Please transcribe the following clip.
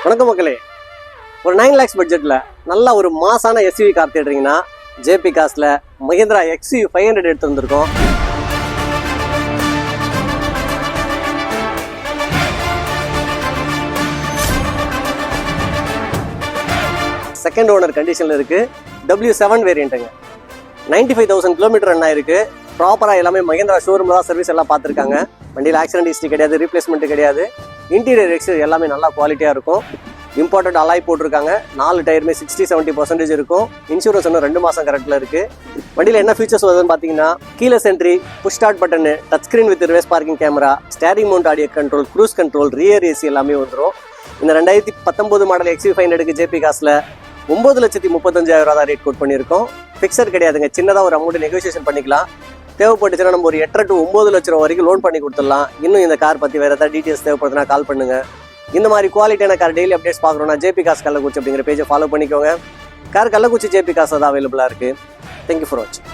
வணக்கம் மக்களே, ஒரு 9 lakhs பட்ஜெட்டில் நல்ல ஒரு மாசான எஸ்யூவி கார் தேடுறீங்கன்னா ஜேபி காஸ்ல மஹிந்திரா XUV 500 எடுத்து வந்திருக்கோம். செகண்ட் ஓனர் கண்டிஷனில் இருக்கு. W7 வேரியண்ட்டுங்க. 95,000 கிலோமீட்டர் ரன் ஆயிருக்கு. ப்ராப்பராக எல்லாமே மஹிந்திரா ஷோரூமில் தான் சர்வீஸ் எல்லாம் பார்த்துருக்காங்க. வண்டியில் ஆக்சிடென்ட் ஹிஸ்ட்ரி கிடையாது, ரீப்ளேஸ்மெண்ட் கிடையாது. இன்டீரியர் எக்ஸ்டீரியர் எல்லாமே நல்லா குவாலிட்டியாக இருக்கும். இம்பார்ட்டன்ட் அலாய் போட்டிருக்காங்க. 4 டயருமே 60-70% இருக்கும். இன்சூரன்ஸ் இன்னும் 2 மாதம் கரெக்டில் இருக்குது. வண்டியில் என்ன ஃபீச்சர்ஸ் வருதுன்னு பார்த்தீங்கன்னா, keyless entry, push start button, touch screen with reverse parking camera, steering mount audio control, cruise control, rear AC எல்லாமே வந்துடும். இந்த 2019 மாடல் XUV 500 ஜேபி காசில் 9,35,000 தான் ரேட் கோட் பண்ணியிருக்கோம். ஃபிக்ஸட் கிடையாதுங்க. சின்னதாக ஒரு அமௌண்ட் நெகோசியேஷன் பண்ணிக்கலாம். தேவைப்பட்டுச்சுன்னா நம்ம ஒரு 8 to 9 லட்ச ரூபா வரைக்கும் லோன் பண்ணி கொடுத்துடலாம். இன்னும் இந்த கார் பற்றி வேறு ஏதாவது டீட்டெயில்ஸ் தேவைப்படுதுன்னா கால் பண்ணுங்க. இந்த மாதிரி குவாலிட்டியான கார் டெய்லி அப்டேட்ஸ் பார்க்கணும்னா ஜேபி காஸ் கள்ளக்குறிச்சி அப்படிங்கிற பேஜை ஃபாலோ பண்ணிக்கோங்க. கார் கள்ளக்குறிச்சி ஜேபி காஸ் தான் அவைலபிளாக இருக்குது. தேங்க்யூ ஃபார் வாட்சிங்.